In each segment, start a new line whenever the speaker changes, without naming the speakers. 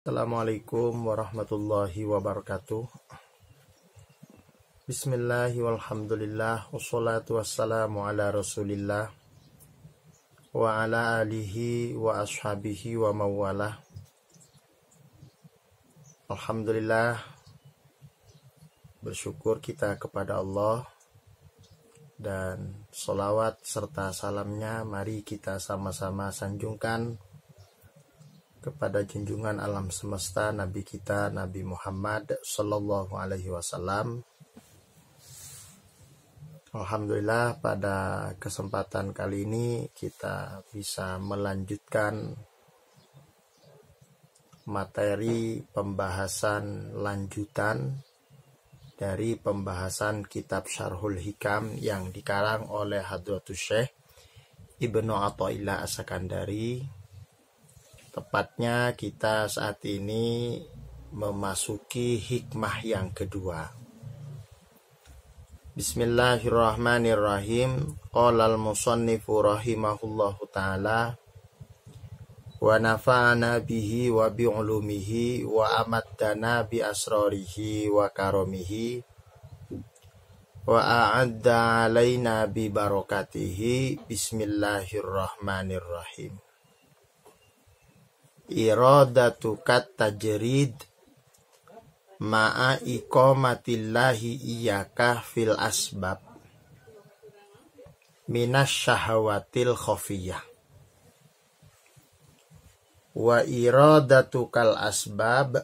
Assalamualaikum warahmatullahi wabarakatuh. Bismillahi walhamdulillah. Wassalatu wassalamu ala rasulillah wa ala alihi wa ashabihi wa mawalah. Alhamdulillah, bersyukur kita kepada Allah, dan sholawat serta salamnya mari kita sama-sama sanjungkan kepada junjungan alam semesta Nabi kita Nabi Muhammad Sallallahu Alaihi Wasallam. Alhamdulillah, pada kesempatan kali ini kita bisa melanjutkan materi pembahasan lanjutan dari pembahasan kitab Syarhul Hikam yang dikarang oleh Hadratus Syekh Ibnu Athaillah As-Sakandari. Tepatnya kita saat ini memasuki hikmah yang kedua. Bismillahirrahmanirrahim. Qala al-musannifu rahimahullahu ta'ala wa nafa'ana bihi wa bi'ulumihi wa amaddana bi asrarihi wa karamihi wa a'adda alaina bi barakatihi. Bismillahirrahmanirrahim. Iradatu kat tajrid ma'a iqamatillahi iyaka fil asbab minas syahawatil khafiyah wa iradatu kal asbab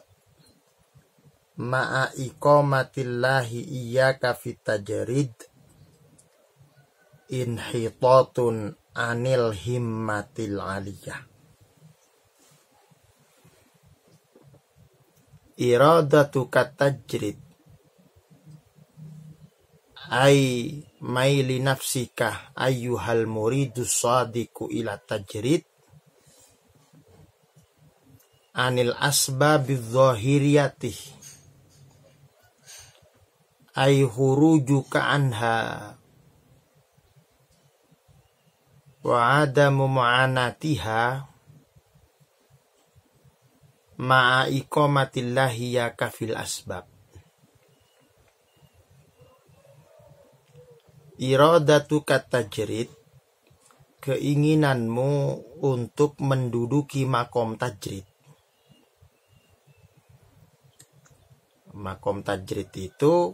ma'a iqamatillahi iyaka fit tajrid inhitatun anil himmatil aliyah. Iradatu katajrid ay maili nafsika ayyuhal muridus sadiku ila tajrid anil asbabiz zahiriyati ay hurujuka anha wa adamu mu'anatiha ma'a iqamatillahi ya kafil asbab. Iradatu katajrid, keinginanmu untuk menduduki makom tajrid. Makom tajrid itu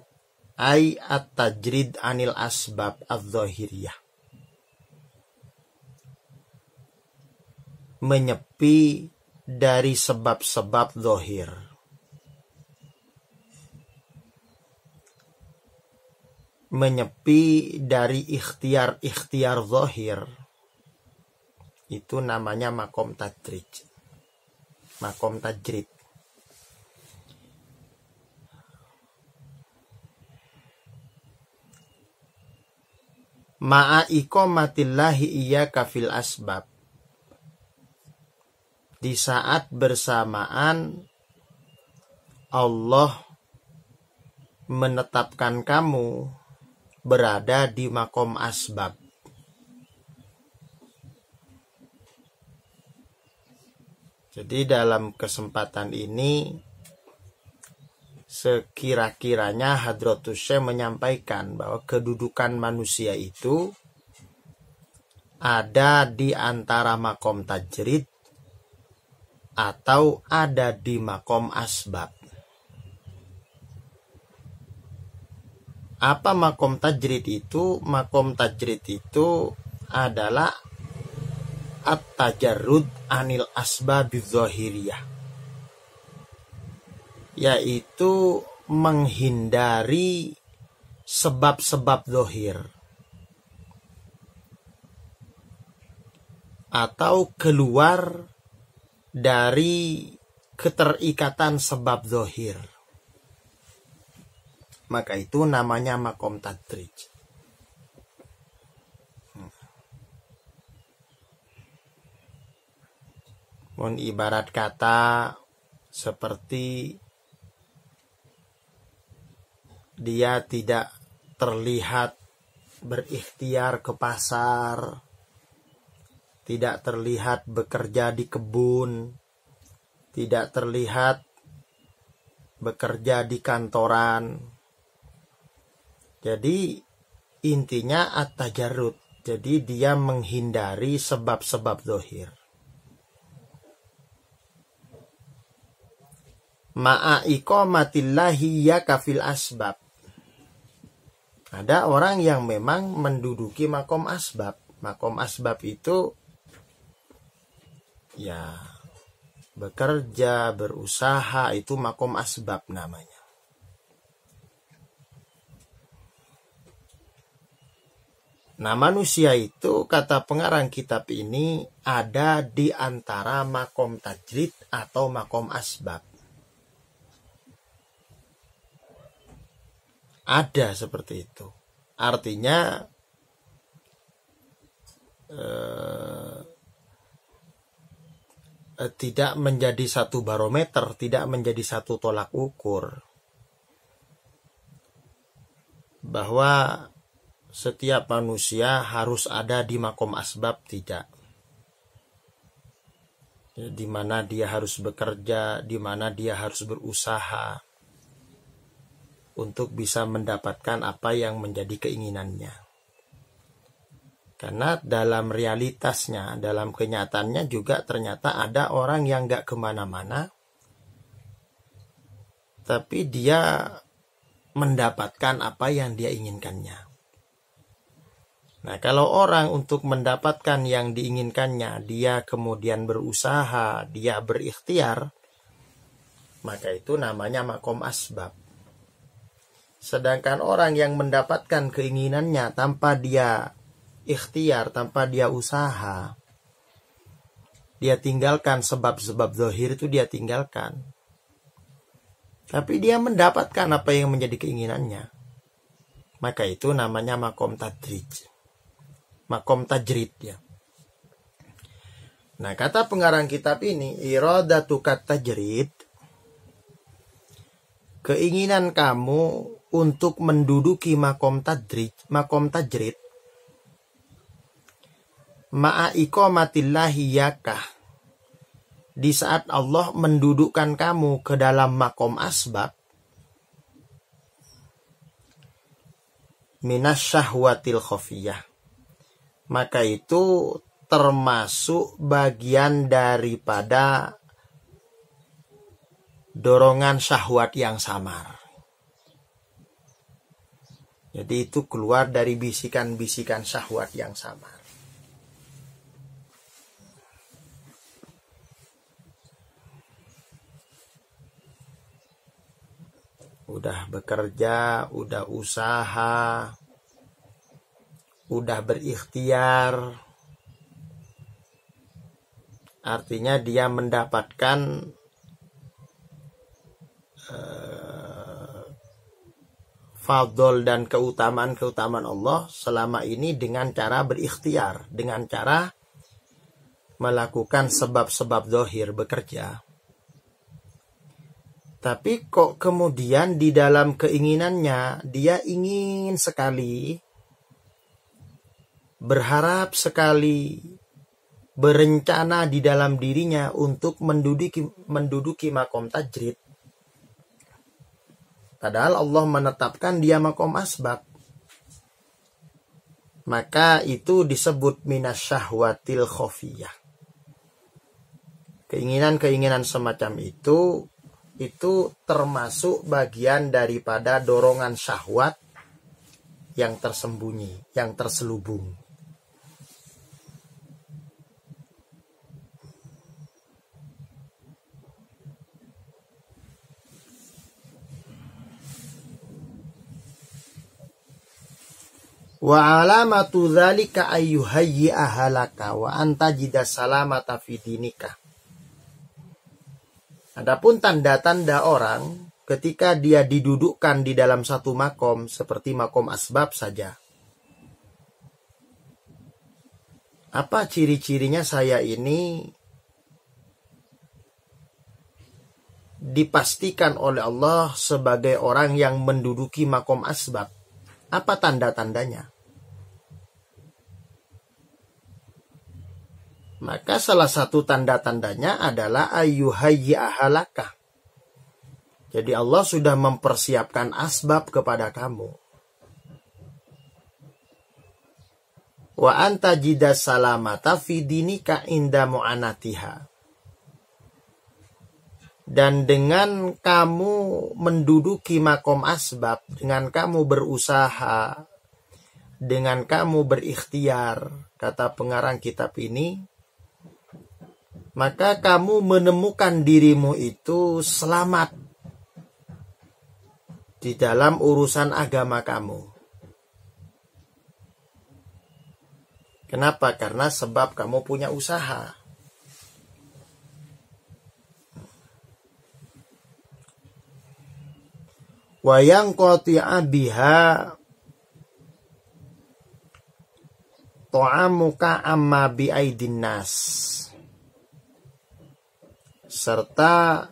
ay at-tajrid anil asbab az-zahiriyah, menyepi dari sebab-sebab zahir, menyepi dari ikhtiar-ikhtiar zahir. Itu namanya makom tajrid. Makom tajrid. Ma'a iqamatillahi iyyaka fil asbab, di saat bersamaan Allah menetapkan kamu berada di makom asbab. Jadi dalam kesempatan ini sekira-kiranya Hadratus Syekh menyampaikan bahwa kedudukan manusia itu ada di antara makom tajrid atau ada di makom asbab. Apa makom tajrid itu? Makom tajrid itu adalah at-tajarrud anil asbabiz zahiriyah, yaitu menghindari sebab-sebab zahir atau keluar dari keterikatan sebab zahir. Maka itu namanya makom tajrid. Ibarat kata seperti dia tidak terlihat berikhtiar ke pasar, tidak terlihat bekerja di kebun, tidak terlihat bekerja di kantoran. Jadi intinya at-tajarrud. Jadi dia menghindari sebab-sebab zahir. Ma'a iqamatillahi yaka fil asbab. Ada orang yang memang menduduki makom asbab. Makom asbab itu ya bekerja, berusaha, itu makom asbab namanya. Nah, manusia itu, kata pengarang kitab ini, ada di antara makom tajrid atau makom asbab. Ada seperti itu. Artinya tidak menjadi satu barometer, tidak menjadi satu tolak ukur bahwa setiap manusia harus ada di makom asbab, tidak. Di mana dia harus bekerja, di mana dia harus berusaha untuk bisa mendapatkan apa yang menjadi keinginannya. Karena dalam realitasnya, dalam kenyataannya juga ternyata ada orang yang gak kemana-mana, tapi dia mendapatkan apa yang dia inginkannya. Nah, kalau orang untuk mendapatkan yang diinginkannya, dia kemudian berusaha, dia berikhtiar, maka itu namanya makom asbab. Sedangkan orang yang mendapatkan keinginannya tanpa dia ikhtiar, tanpa dia usaha, dia tinggalkan sebab-sebab zahir itu, dia tinggalkan. Tapi dia mendapatkan apa yang menjadi keinginannya. Maka itu namanya makom tadrij. Makom tajrid ya. Nah, kata pengarang kitab ini, iradatukat tajrid, keinginan kamu untuk menduduki makom tajrid, ma'a iqamatillahi yakah, di saat Allah mendudukkan kamu ke dalam makom asbab, minas syahwatil khafiyah, maka itu termasuk bagian daripada dorongan syahwat yang samar. Jadi itu keluar dari bisikan-bisikan syahwat yang samar. Udah bekerja, udah usaha, udah berikhtiar. Artinya dia mendapatkan fadl dan keutamaan Allah selama ini dengan cara berikhtiar, dengan cara melakukan sebab-sebab zahir, bekerja. Tapi kok kemudian di dalam keinginannya dia ingin sekali, berharap sekali, berencana di dalam dirinya untuk menduduki makom tajrid. Padahal Allah menetapkan dia makom asbab. Maka itu disebut minas syahwatil khafiyah. Keinginan-keinginan semacam itu termasuk bagian daripada dorongan syahwat yang tersembunyi, yang terselubung. Wa alamatu dzalika ayyuhayyi ahalaka wa anta jida salamata fi dinika. Adapun tanda-tanda orang ketika dia didudukkan di dalam satu makom seperti makom asbab saja. Apa ciri-cirinya? Saya ini dipastikan oleh Allah sebagai orang yang menduduki makom asbab. Apa tanda-tandanya? Maka salah satu tanda-tandanya adalah ayyuhayyi'ahalaka. Jadi Allah sudah mempersiapkan asbab kepada kamu. Wa anta jidas salamata fi dinika inda mu'anatiha. Dan dengan kamu menduduki makom asbab, dengan kamu berusaha, dengan kamu berikhtiar, kata pengarang kitab ini, maka kamu menemukan dirimu itu selamat di dalam urusan agama kamu. Kenapa? Karena sebab kamu punya usaha. Wa yanqati'a biha ta'amuka amma bi'aidin nas. Serta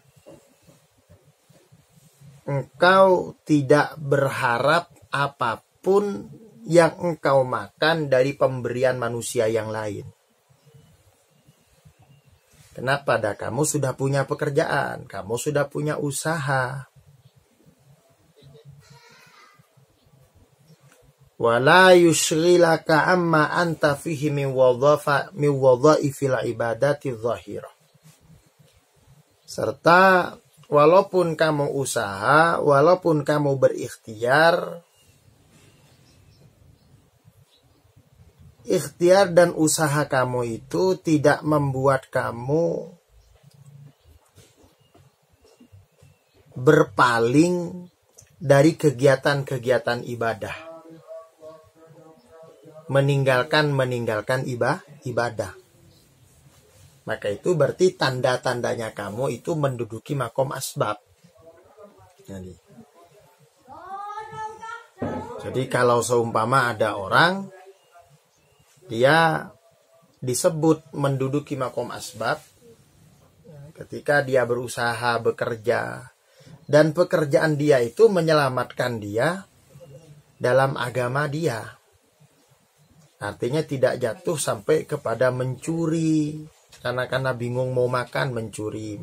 engkau tidak berharap apapun yang engkau makan dari pemberian manusia yang lain. Kenapa? Dah kamu sudah punya pekerjaan, kamu sudah punya usaha. Wala yushghilaka amma anta fihi min wadhaifil ibadati dhahirah. Serta walaupun kamu usaha, walaupun kamu berikhtiar, ikhtiar dan usaha kamu itu tidak membuat kamu berpaling dari kegiatan-kegiatan ibadah. Meninggalkan ibadah. Maka itu berarti tanda-tandanya kamu itu menduduki makom asbab. Jadi kalau seumpama ada orang, dia disebut menduduki makom asbab ketika dia berusaha bekerja, dan pekerjaan dia itu menyelamatkan dia dalam agama dia. Artinya tidak jatuh sampai kepada mencuri, karena bingung mau makan mencuri.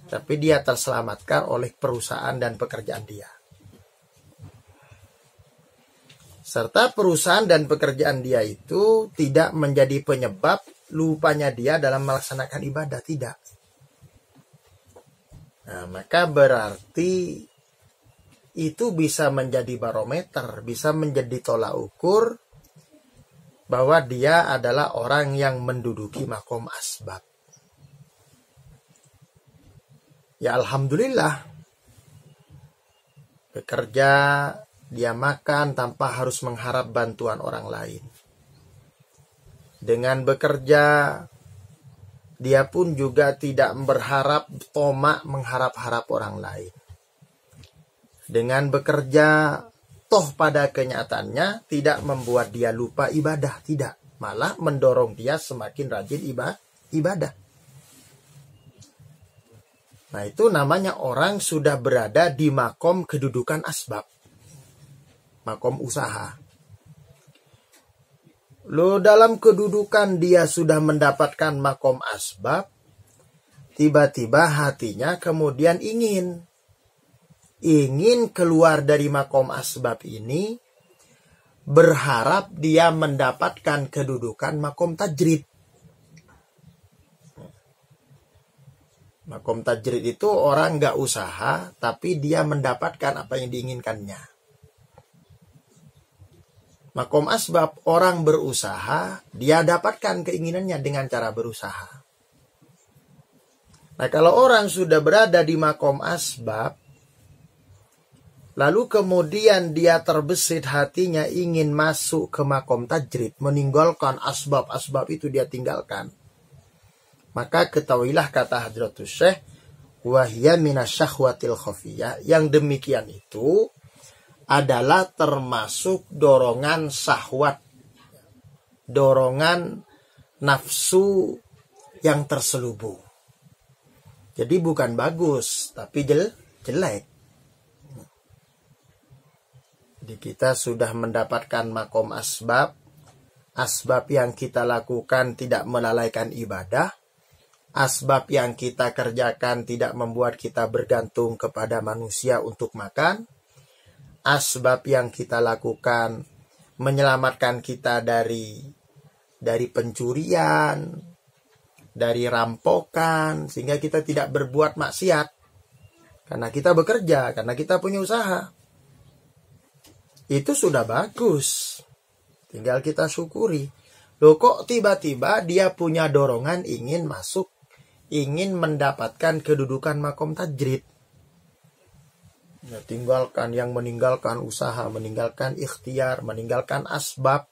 Tapi dia terselamatkan oleh perusahaan dan pekerjaan dia. Serta perusahaan dan pekerjaan dia itu tidak menjadi penyebab lupanya dia dalam melaksanakan ibadah, tidak. Nah, maka berarti itu bisa menjadi barometer, bisa menjadi tolak ukur bahwa dia adalah orang yang menduduki makom asbab. Ya alhamdulillah, bekerja, dia makan tanpa harus mengharap bantuan orang lain. Dengan bekerja, dia pun juga tidak berharap tomak mengharap-harap orang lain. Dengan bekerja, toh pada kenyataannya tidak membuat dia lupa ibadah, tidak. Malah mendorong dia semakin rajin ibadah. Nah itu namanya orang sudah berada di makom kedudukan asbab. Makom usaha. Lo dalam kedudukan dia sudah mendapatkan makom asbab, tiba-tiba hatinya kemudian ingin keluar dari makom asbab ini, berharap dia mendapatkan kedudukan makom tajrid. Makom tajrid itu orang nggak usaha, tapi dia mendapatkan apa yang diinginkannya. Makom asbab, orang berusaha, dia dapatkan keinginannya dengan cara berusaha. Nah kalau orang sudah berada di makom asbab, lalu kemudian dia terbesit hatinya ingin masuk ke makom tajrid, meninggalkan asbab-asbab itu dia tinggalkan. Maka ketahuilah kata Hadratus Syekh, wahya minasyahwatil khafiyah, yang demikian itu adalah termasuk dorongan syahwat, dorongan nafsu yang terselubung. Jadi bukan bagus, tapi jelek. Jadi kita sudah mendapatkan makom asbab, asbab yang kita lakukan tidak melalaikan ibadah, asbab yang kita kerjakan tidak membuat kita bergantung kepada manusia untuk makan, asbab yang kita lakukan menyelamatkan kita dari pencurian, dari rampokan, sehingga kita tidak berbuat maksiat. Karena kita bekerja, karena kita punya usaha. Itu sudah bagus. Tinggal kita syukuri. Loh kok tiba-tiba dia punya dorongan ingin masuk, ingin mendapatkan kedudukan makom tajrid. Ya, meninggalkan usaha, meninggalkan ikhtiar, meninggalkan asbab.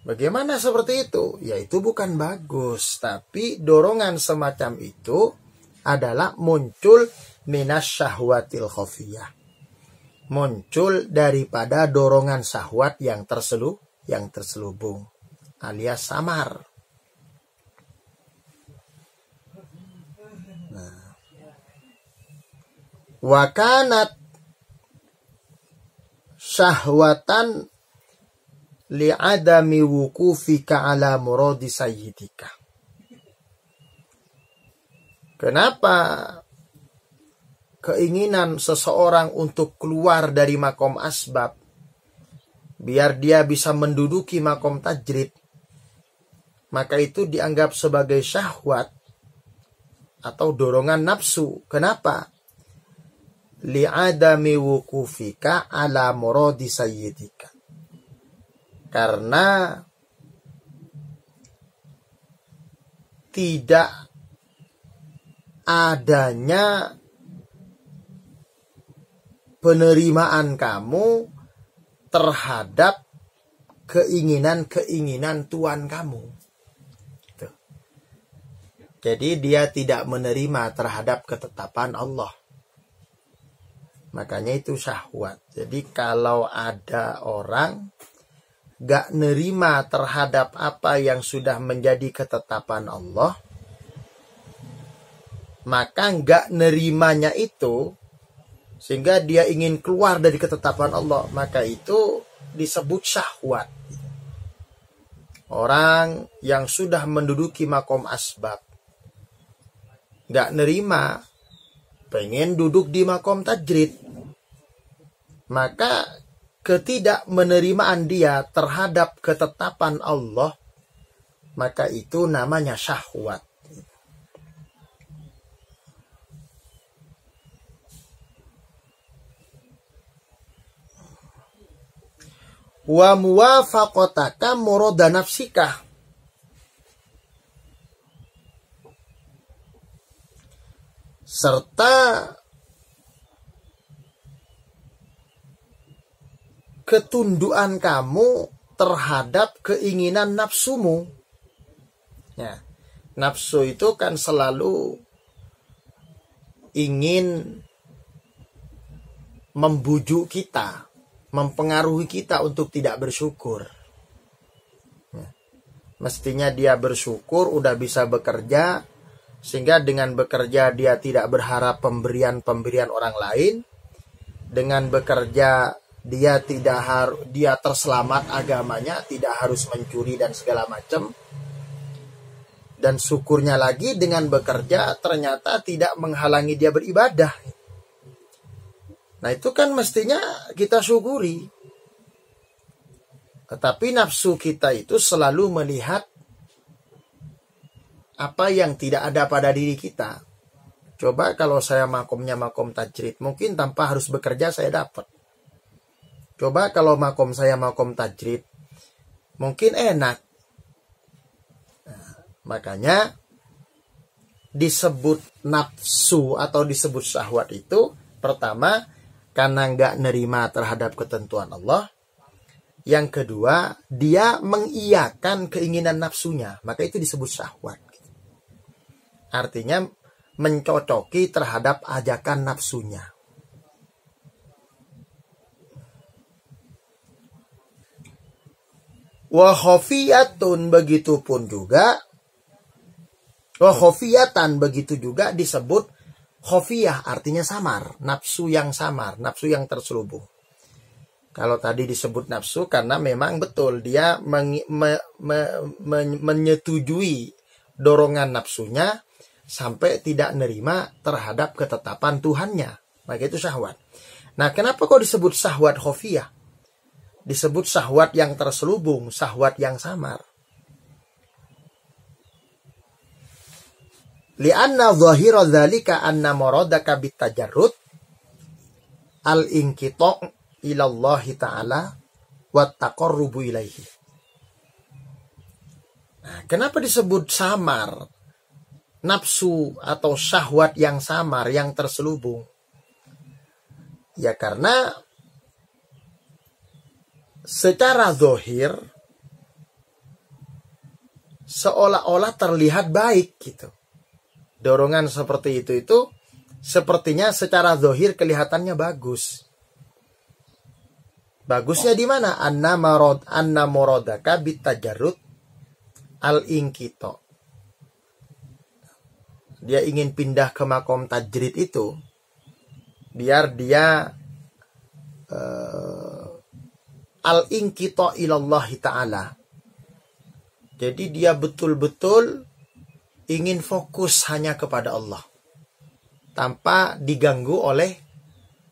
Bagaimana seperti itu? Ya itu bukan bagus. Tapi dorongan semacam itu adalah muncul minas syahwatil khafiyah. Muncul daripada dorongan syahwat yang terselubung alias samar. Nah. Wa kanat syahwatan li'adami wukufika ala muradi sayyidika. Kenapa keinginan seseorang untuk keluar dari makom asbab biar dia bisa menduduki makom tajrid, maka itu dianggap sebagai syahwat atau dorongan nafsu. Kenapa? Li'adami wukufika ala muradi sayyidika. Karena tidak adanya penerimaan kamu terhadap keinginan-keinginan Tuhan kamu. Tuh. Jadi dia tidak menerima terhadap ketetapan Allah. Makanya itu syahwat. Jadi kalau ada orang gak nerima terhadap apa yang sudah menjadi ketetapan Allah, maka gak nerimanya itu sehingga dia ingin keluar dari ketetapan Allah, maka itu disebut syahwat. Orang yang sudah menduduki makom asbab gak nerima, pengen duduk di makom tajrid, maka ketidakmenerimaan dia terhadap ketetapan Allah, maka itu namanya syahwat. Wa muwafaqataka murada nafsika. Serta ketundukan kamu terhadap keinginan nafsumu. Ya, nafsu itu kan selalu ingin membujuk kita, mempengaruhi kita untuk tidak bersyukur. Ya. Mestinya dia bersyukur, udah bisa bekerja, sehingga dengan bekerja dia tidak berharap pemberian orang lain. Dengan bekerja dia terselamat agamanya, tidak harus mencuri dan segala macam. Dan syukurnya lagi dengan bekerja ternyata tidak menghalangi dia beribadah. Nah itu kan mestinya kita syukuri. Tetapi nafsu kita itu selalu melihat apa yang tidak ada pada diri kita. Coba kalau saya makomnya makom tajrid, mungkin tanpa harus bekerja saya dapat. Coba kalau makom saya makom tajrid, mungkin enak. Nah, makanya disebut nafsu atau disebut syahwat itu pertama karena nggak nerima terhadap ketentuan Allah. Yang kedua, dia mengiyakan keinginan nafsunya, maka itu disebut syahwat. Artinya mencocoki terhadap ajakan nafsunya. Wa khafiyatun begitupun juga. Wa khafiyatan begitu juga disebut khafiyah, artinya samar, nafsu yang samar, nafsu yang terselubung. Kalau tadi disebut nafsu karena memang betul dia menyetujui dorongan nafsunya sampai tidak nerima terhadap ketetapan Tuhannya. Maka itu syahwat. Nah, kenapa kok disebut syahwat khofiyah? Disebut syahwat yang terselubung, syahwat yang samar. Lianna zahira dzalika anna muradaka bitajarrud al-inqita' ilallahi ta'ala wa taqarrubu ilaihi. Nah, kenapa disebut samar? Nafsu atau syahwat yang samar, yang terselubung. Ya karena secara zahir seolah-olah terlihat baik gitu. Dorongan seperti itu sepertinya secara zahir kelihatannya bagus. Bagusnya di mana? Anna muradaka bitajarrud al-inqita. Dia ingin pindah ke makom tajrid itu biar dia al-inqita ilallahi ta'ala. Jadi dia betul-betul ingin fokus hanya kepada Allah tanpa diganggu oleh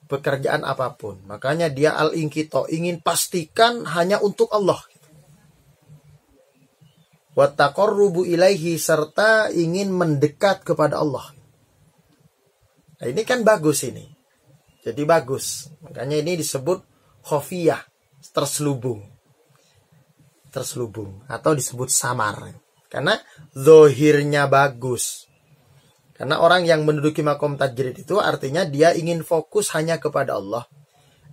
pekerjaan apapun. Makanya dia al-inqita, ingin pastikan hanya untuk Allah. Wa taqarrubu ilaihi, serta ingin mendekat kepada Allah. Nah, ini kan bagus ini. Jadi bagus. Makanya ini disebut khofiyah, terselubung. Terselubung atau disebut samar. Karena zahirnya bagus. Karena orang yang menduduki makom tajrid itu artinya dia ingin fokus hanya kepada Allah.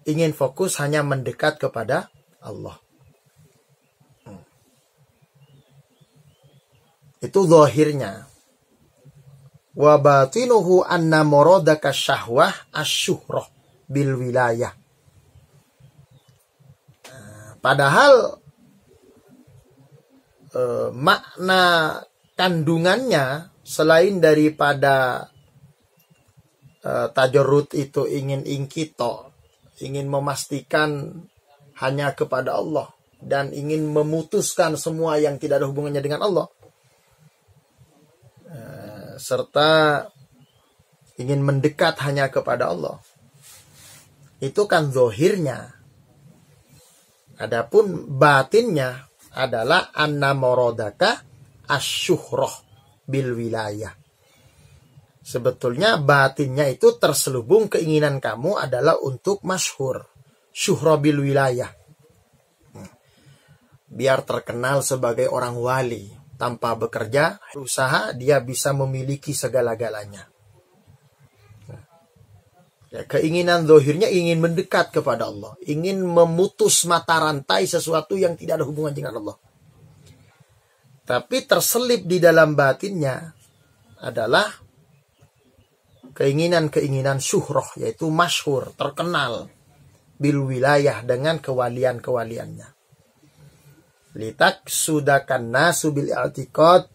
Ingin fokus hanya mendekat kepada Allah. Itu zahirnya. Wa batinuhu anna muradaka syahwah asyuhrah bil wilayah. Padahal makna kandungannya selain daripada tajarrud itu ingin inqita, ingin memastikan hanya kepada Allah dan ingin memutuskan semua yang tidak ada hubungannya dengan Allah, serta ingin mendekat hanya kepada Allah. Itu kan zahirnya. Adapun batinnya adalah anna muradaka asyuhrah bil wilayah. Sebetulnya batinnya itu terselubung keinginan kamu adalah untuk masyhur, syuhra bil wilayah. Biar terkenal sebagai orang wali, tanpa bekerja, usaha dia bisa memiliki segala-galanya. Ya, keinginan zahirnya ingin mendekat kepada Allah, ingin memutus mata rantai sesuatu yang tidak ada hubungan dengan Allah. Tapi terselip di dalam batinnya adalah keinginan-keinginan syuhrah, yaitu masyhur, terkenal bil wilayah dengan kewalian-kewaliannya. Litak sudakan nasu bil i'tiqad,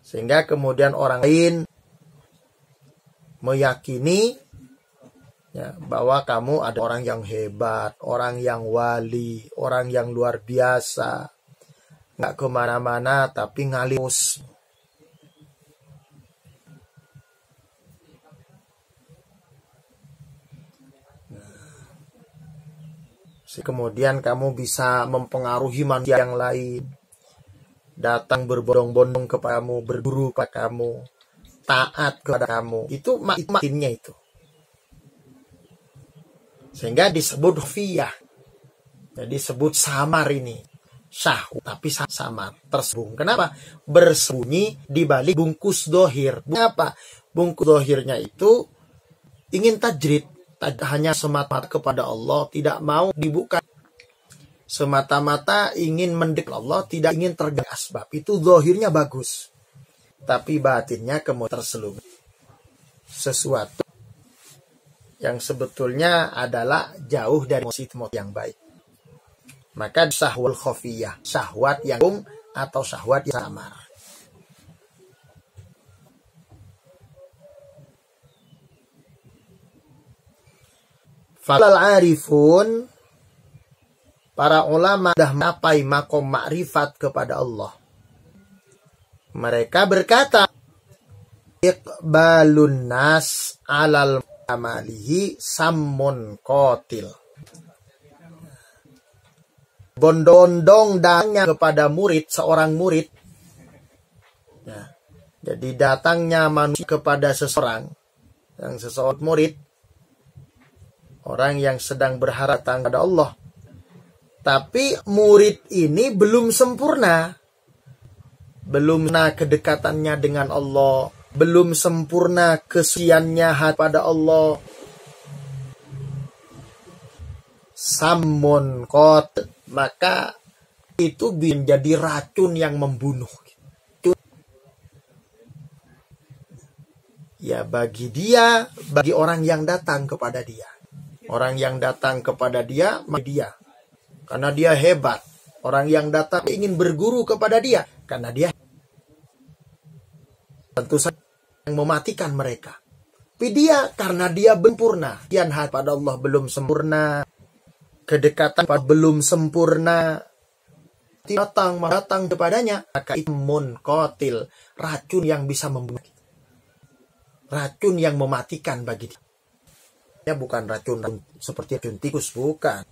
sehingga kemudian orang lain meyakini ya, bahwa kamu ada orang yang hebat, orang yang wali, orang yang luar biasa, nggak kemana-mana tapi ngalir. Kemudian kamu bisa mempengaruhi manusia yang lain, datang berbondong-bondong kepadamu, berguru kepada kamu, taat kepada kamu. Itu makinnya itu. Sehingga disebut khofiyah. Jadi disebut samar ini. Syahwat tapi samar, terselubung. Kenapa? Bersembunyi di balik bungkus dohir. Kenapa? Bungkus dohirnya itu ingin tajrid, hanya semata-mata kepada Allah, tidak mau dibuka. Semata-mata ingin mendekat Allah, tidak ingin terganggu asbab. Itu dohirnya bagus, tapi batinnya kemudian terselubung sesuatu yang sebetulnya adalah jauh dari motif yang baik. Maka syahwat khofiyah, syahwat yang atau syahwat yang samar. Falal arifun para ulama sudah mencapai makom makrifat kepada Allah. Mereka berkata, iqbalun nas alal amalihi sammun qatil. Bondong-bondong datangnya kepada murid, seorang murid. Ya. Jadi datangnya manusia kepada seseorang, yang seseorang murid, orang yang sedang berharap datang kepada Allah. Tapi murid ini belum sempurna. Belum sempurna kedekatannya dengan Allah. Belum sempurna kesuciannya pada Allah. Samun kot, maka itu menjadi racun yang membunuh. Ya bagi dia, bagi orang yang datang kepada dia. Orang yang datang kepada dia, karena dia hebat. Orang yang datang ingin berguru kepada dia, karena dia tentu saja yang mematikan mereka. Tapi dia, karena dia sempurna, kian pada Allah belum sempurna, kedekatan belum sempurna, datang kepadanya, maka itu munqatil, racun yang bisa membunuh, racun yang mematikan bagi dia. Ya bukan racun seperti racun tikus, bukan.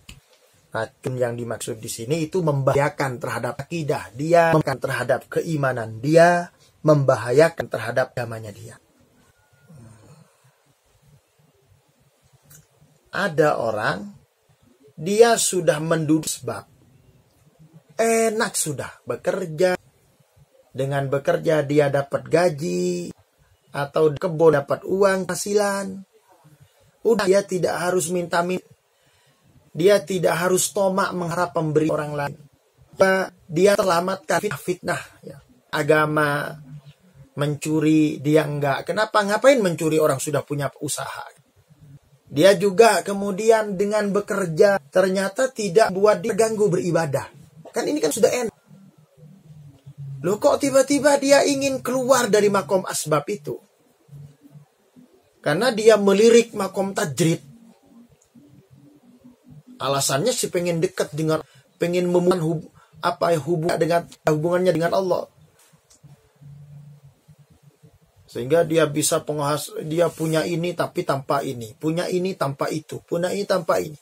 Racun yang dimaksud di sini itu membahayakan terhadap akidah dia, membahayakan terhadap keimanan dia, membahayakan terhadap agamanya dia. Ada orang, dia sudah menduduk sebab enak sudah bekerja. Dengan bekerja dia dapat gaji, atau kebun dapat uang hasilan. Udah, dia tidak harus minta-minta. Dia tidak harus tomak mengharap pemberi orang lain. Dia selamatkan fitnah. Ya. Agama, mencuri, dia enggak. Kenapa? Ngapain mencuri orang sudah punya usaha? Dia juga kemudian dengan bekerja, ternyata tidak buat dia ganggu beribadah. Kan ini kan sudah enak. Loh kok tiba-tiba dia ingin keluar dari makom asbab itu? Karena dia melirik makom tajrid. Alasannya sih pengen dekat dengan, pengen memulihkan hubungannya dengan Allah. Sehingga dia bisa dia punya ini tapi tanpa ini, punya ini tanpa itu, punya ini tanpa ini.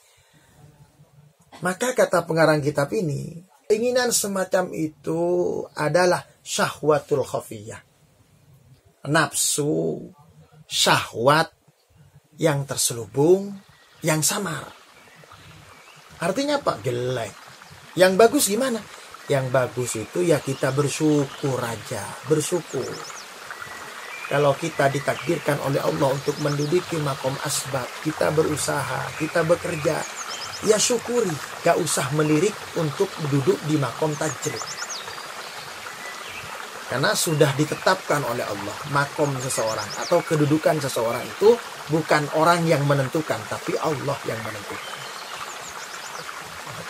Maka kata pengarang kitab ini, keinginan semacam itu adalah syahwatul khafiyah. Nafsu, syahwat yang terselubung, yang samar. Artinya apa? Jelek. Yang bagus gimana? Yang bagus itu ya kita bersyukur aja. Bersyukur. Kalau kita ditakdirkan oleh Allah untuk menduduki makom asbab, kita berusaha, kita bekerja, ya syukuri. Gak usah melirik untuk duduk di makom tajrid. Karena sudah ditetapkan oleh Allah makom seseorang atau kedudukan seseorang itu bukan orang yang menentukan, tapi Allah yang menentukan.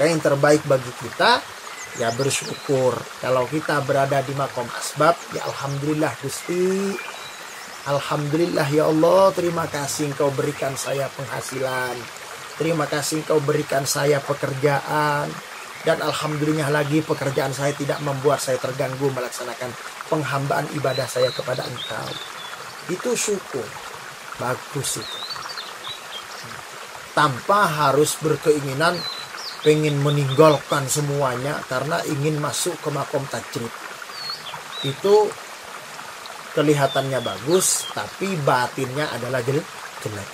Maka yang terbaik bagi kita ya bersyukur. Kalau kita berada di makom asbab, ya alhamdulillah Gusti. Alhamdulillah ya Allah, terima kasih Engkau berikan saya penghasilan. Terima kasih Engkau berikan saya pekerjaan. Dan alhamdulillah lagi pekerjaan saya tidak membuat saya terganggu melaksanakan penghambaan ibadah saya kepada Engkau. Itu syukur. Bagus itu. Tanpa harus berkeinginan pengen meninggalkan semuanya karena ingin masuk ke makom tajrid. Itu kelihatannya bagus, tapi batinnya adalah jelek.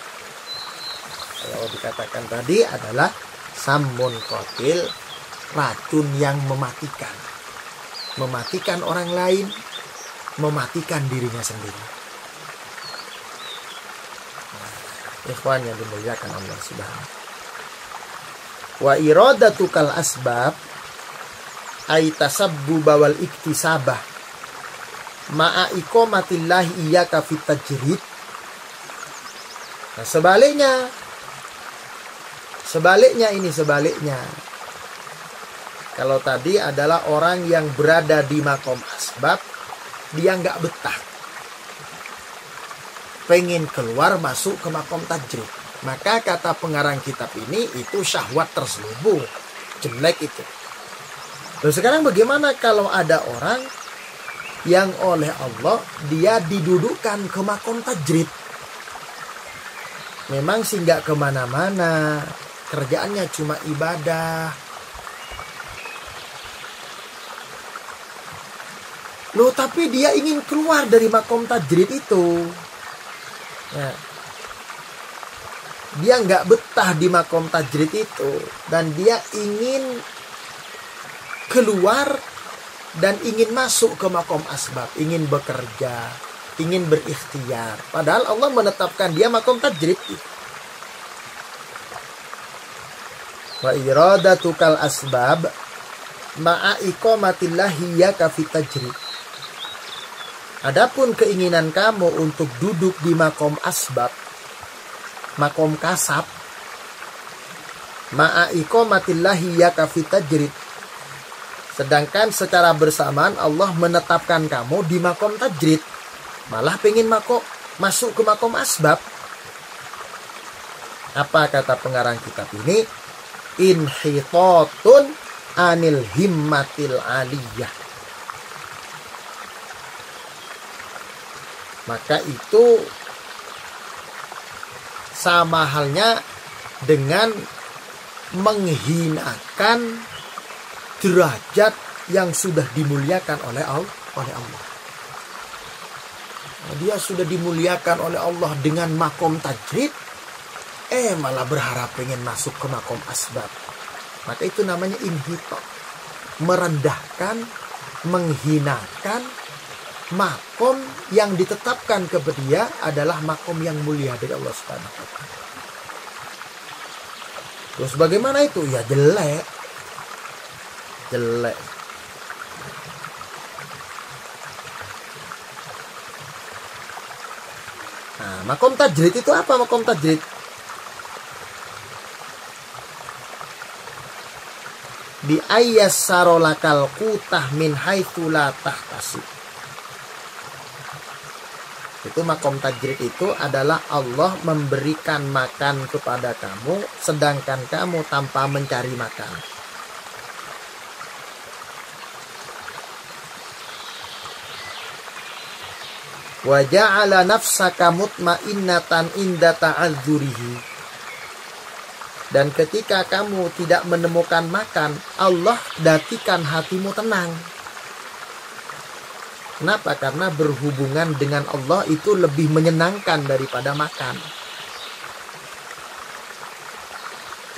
Kalau dikatakan tadi adalah samun qatil, racun yang mematikan. Mematikan orang lain, mematikan dirinya sendiri. Ikhwan yang dimuliakan Allah Subhanahu. Wa iradatu kal asbab ay tasabbu bawal iktisabah ma'a iqamatillahi iyyaka fit tajrid. Nah, sebaliknya kalau tadi adalah orang yang berada di makom asbab, dia nggak betah, pengen keluar masuk ke makom tajrid. Maka kata pengarang kitab ini itu syahwat terselubung. jelek itu. Lalu sekarang bagaimana kalau ada orang yang oleh Allah dia didudukkan ke makom tajrid? Memang sih nggak kemana-mana, kerjaannya cuma ibadah. Loh, tapi dia ingin keluar dari makom tajrid itu. Ya. Dia nggak betah di makom tajrid itu, dan dia ingin keluar dan ingin masuk ke makom asbab, ingin bekerja, ingin berikhtiar. Padahal Allah menetapkan dia makom tajrid. Wa iradatukal asbab ma'a iqamatillahi yaka fit tajrid. Adapun keinginan kamu untuk duduk di makom asbab, makom kasab, ma'a iqamatillahi yaka fit tajrid, sedangkan secara bersamaan Allah menetapkan kamu di makom tajrid, malah pengen masuk ke makom asbab. Apa kata pengarang kitab ini? Inhitatun anil himmatil aliyah. Maka itu sama halnya dengan menghinakan derajat yang sudah dimuliakan oleh Allah. Dia sudah dimuliakan oleh Allah dengan makom tajrid, malah berharap pengen masuk ke makom asbab. Maka itu namanya inhitat, merendahkan, menghinakan makom yang ditetapkan kepada dia adalah makom yang mulia dari Allah Subhanahu wa taala. Terus bagaimana itu? Ya jelek. Nah, makom tajrid itu apa makom tajrid? Bi ayyassarolakal qutah min haitsu la tahtasib. Itu makom tajrid itu adalah Allah memberikan makan kepada kamu sedangkan kamu tanpa mencari makan. Wa ja'ala nafsaka mutmainnatan inda ta'adzurihi. Dan ketika kamu tidak menemukan makan, Allah datikan hatimu tenang. Kenapa? Karena berhubungan dengan Allah itu lebih menyenangkan daripada makan.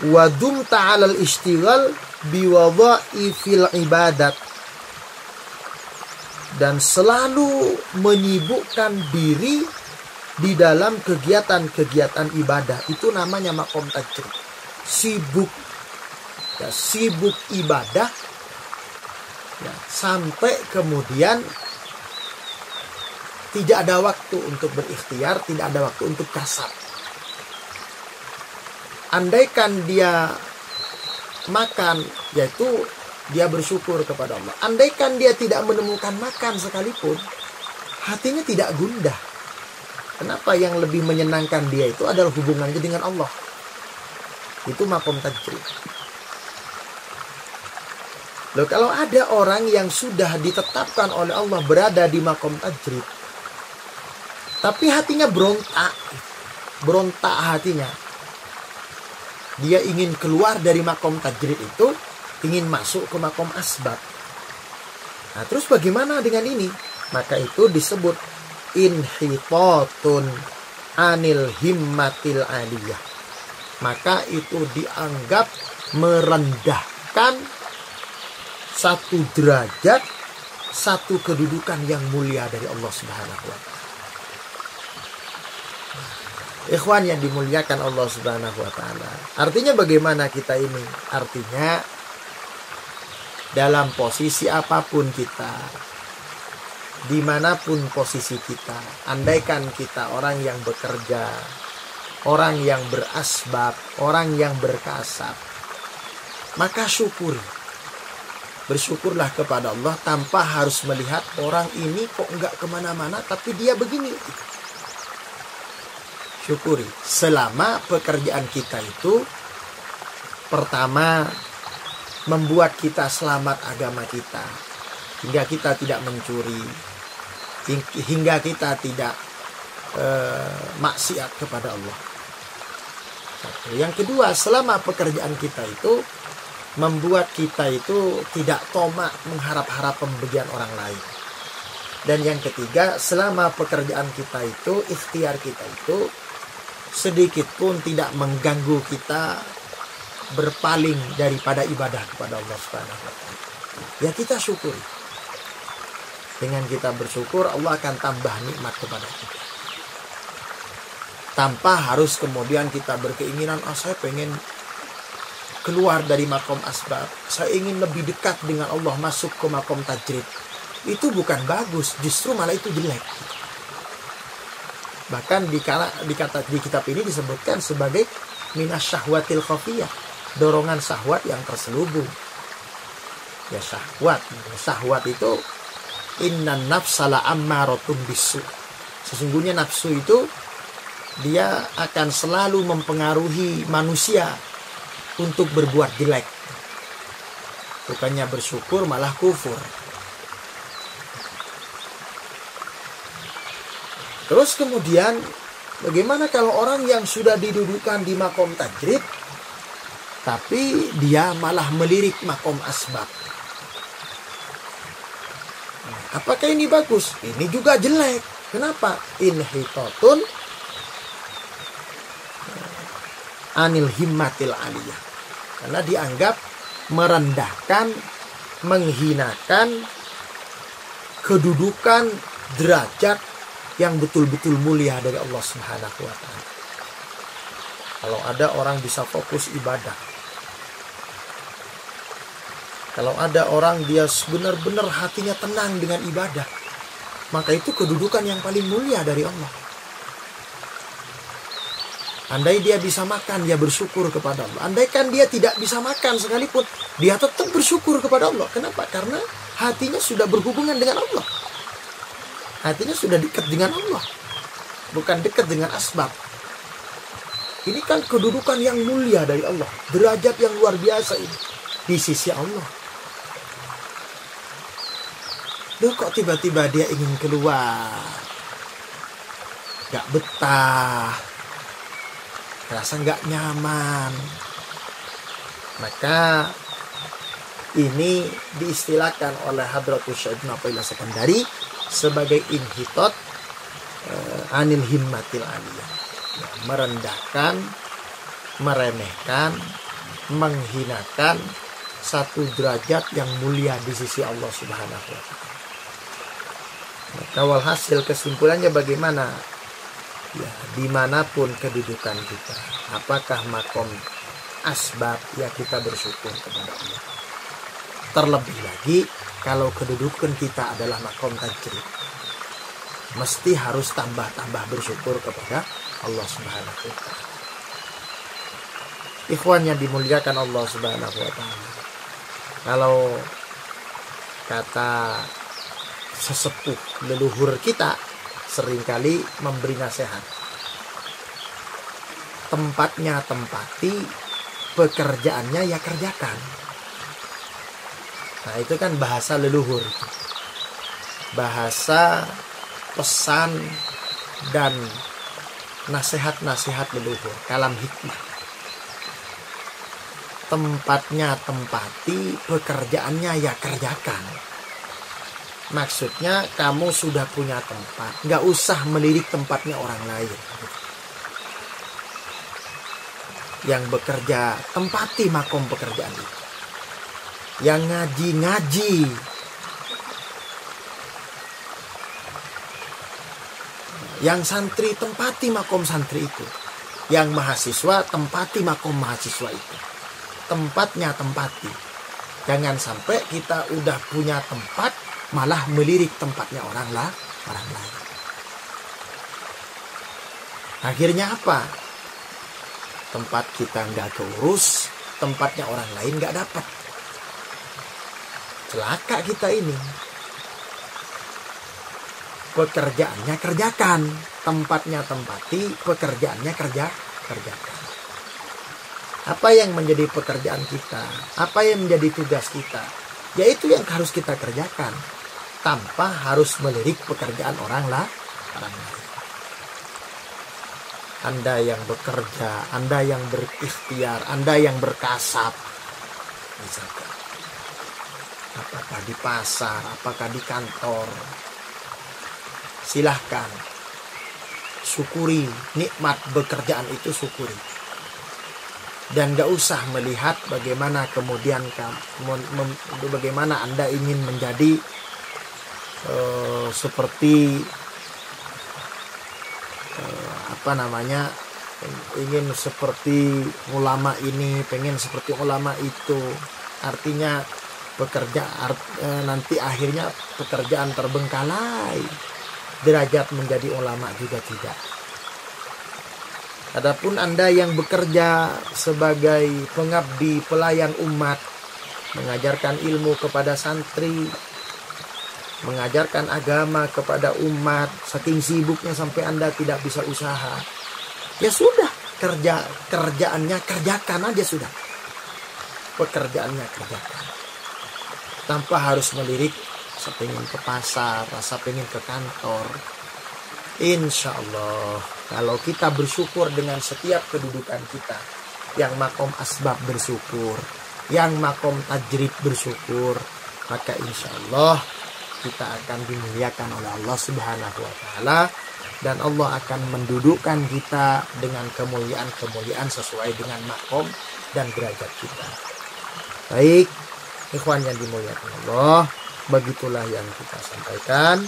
Wa dumta 'alal ishtighal biwadha'ifil ibadat. Dan selalu menyibukkan diri di dalam kegiatan-kegiatan ibadah. Itu namanya makom tajrid. Sibuk ibadah ya, sampai kemudian tidak ada waktu untuk berikhtiar, tidak ada waktu untuk kasab. Andaikan dia makan, yaitu dia bersyukur kepada Allah. Andaikan dia tidak menemukan makan sekalipun, hatinya tidak gundah. Kenapa? Yang lebih menyenangkan dia itu adalah hubungannya dengan Allah. Itu makom tajrid. Loh, kalau ada orang yang sudah ditetapkan oleh Allah berada di makom tajrid, tapi hatinya berontak hatinya. Dia ingin keluar dari makom tajrid itu, ingin masuk ke makom asbab. Nah, terus bagaimana dengan ini? Maka itu disebut inhitatun anil himmatil aliyah. Maka itu dianggap merendahkan satu derajat, satu kedudukan yang mulia dari Allah Subhanahu wa taala. Ikhwan yang dimuliakan Allah Subhanahu wa taala. Artinya bagaimana kita ini? Artinya dalam posisi apapun kita, dimanapun posisi kita, andaikan kita orang yang bekerja, orang yang berasbab, orang yang berkasab, maka syukuri. Bersyukurlah kepada Allah tanpa harus melihat orang ini kok enggak kemana-mana tapi dia begini. Syukuri selama pekerjaan kita itu pertama membuat kita selamat agama kita, hingga kita tidak mencuri, hingga kita tidak maksiat kepada Allah. Yang kedua, selama pekerjaan kita itu membuat kita itu tidak tomak mengharap-harap pemberian orang lain. Dan yang ketiga, selama pekerjaan kita itu, ikhtiar kita itu sedikit pun tidak mengganggu kita berpaling daripada ibadah kepada Allah Subhanahu wa taala. Ya, kita syukuri. Dengan kita bersyukur, Allah akan tambah nikmat kepada kita. Tanpa harus kemudian kita berkeinginan, saya pengen keluar dari makom asbab, saya ingin lebih dekat dengan Allah, masuk ke makom tajrid. Itu bukan bagus, justru malah itu jelek. Bahkan di kitab ini disebutkan sebagai minas syahwatil khafiyah, dorongan syahwat yang terselubung. Ya, syahwat itu innan nafsala ammaratun bisu. Sesungguhnya nafsu itu dia akan selalu mempengaruhi manusia untuk berbuat jelek. Bukannya bersyukur malah kufur. Terus kemudian, bagaimana kalau orang yang sudah didudukan di makom tajrid, tapi dia malah melirik makom asbab? Apakah ini bagus? Ini juga jelek. Kenapa? Inhitatun anil himmatil aliyah. Karena dianggap merendahkan, menghinakan kedudukan derajat yang betul-betul mulia dari Allah Subhanahu wa taala. Kalau ada orang bisa fokus ibadah, kalau ada orang dia benar-benar hatinya tenang dengan ibadah, maka itu kedudukan yang paling mulia dari Allah. Andai dia bisa makan, dia bersyukur kepada Allah. Andaikan dia tidak bisa makan sekalipun, dia tetap bersyukur kepada Allah. Kenapa? Karena hatinya sudah berhubungan dengan Allah. Hatinya sudah dekat dengan Allah, bukan dekat dengan asbab. Ini kan kedudukan yang mulia dari Allah, derajat yang luar biasa ini di sisi Allah. Loh, kok tiba-tiba dia ingin keluar, gak betah, rasa gak nyaman. Maka ini diistilahkan oleh Hadratus Syekh Ibnu Athaillah Sekandari sebagai inhitot anil himmatil aliyah. Merendahkan, meremehkan, menghinakan satu derajat yang mulia di sisi Allah Subhanahu wa taala. Maka walhasil kesimpulannya bagaimana? Ya, dimanapun kedudukan kita, apakah makom asbab, ya kita bersyukur kepada Allah. Terlebih lagi kalau kedudukan kita adalah makom tajrid, mesti harus tambah-tambah bersyukur kepada Allah Subhanahu wa taala. Ikhwan yang dimuliakan Allah Subhanahu wa taala, kalau kata sesepuh leluhur kita seringkali memberi nasihat, tempatnya tempati, pekerjaannya ya kerjakan. Nah, itu kan bahasa leluhur, bahasa pesan dan nasihat-nasihat leluhur, kalam hikmah. Tempatnya tempati, pekerjaannya ya kerjakan. Maksudnya kamu sudah punya tempat, nggak usah melirik tempatnya orang lain. Yang bekerja, tempati makom pekerjaan itu. Yang ngaji, yang santri, tempati makom santri itu. Yang mahasiswa, tempati makom mahasiswa itu. Tempatnya tempati. Jangan sampai kita udah punya tempat malah melirik tempatnya orang lain. Akhirnya apa? Tempat kita nggak keurus, tempatnya orang lain nggak dapat. Celaka kita ini. Pekerjaannya kerjakan, tempatnya tempati, pekerjaannya kerjakan. Apa yang menjadi pekerjaan kita, apa yang menjadi tugas kita, yaitu yang harus kita kerjakan tanpa harus melirik pekerjaan orang lain. Anda yang bekerja, Anda yang berikhtiar, Anda yang berkasab, misalkan, apakah di pasar, apakah di kantor, silahkan syukuri nikmat pekerjaan itu, syukuri. Dan gak usah melihat bagaimana kemudian bagaimana Anda ingin menjadi seperti ingin seperti ulama ini, pengen seperti ulama itu. Artinya nanti akhirnya pekerjaan terbengkalai, derajat menjadi ulama juga tidak. Adapun Anda yang bekerja sebagai pengabdi, pelayan umat, mengajarkan ilmu kepada santri, mengajarkan agama kepada umat, saking sibuknya sampai Anda tidak bisa usaha, ya sudah, kerjaannya kerjakan aja sudah. Pekerjaannya kerjakan. Tanpa harus melirik, rasa pengen ke pasar, rasa pengen ke kantor. Insya Allah, kalau kita bersyukur dengan setiap kedudukan kita, yang makom asbab bersyukur, yang makom tajrib bersyukur, maka insya Allah kita akan dimuliakan oleh Allah Subhanahu wa Ta'ala, dan Allah akan mendudukkan kita dengan kemuliaan-kemuliaan sesuai dengan makom dan derajat kita. Baik, ikhwan yang dimuliakan Allah, begitulah yang kita sampaikan.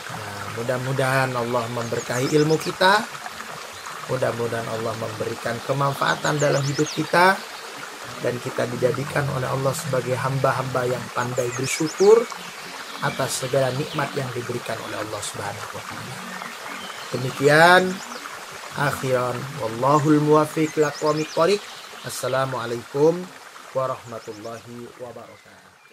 Nah, mudah-mudahan Allah memberkahi ilmu kita, mudah-mudahan Allah memberikan kemanfaatan dalam hidup kita, dan kita dijadikan oleh Allah sebagai hamba-hamba yang pandai bersyukur atas segala nikmat yang diberikan oleh Allah Subhanahu wa Ta'ala. Demikian, akhiran wallahul muwaffiq ila aqwamit thoriq. Assalamualaikum warahmatullahi wabarakatuh.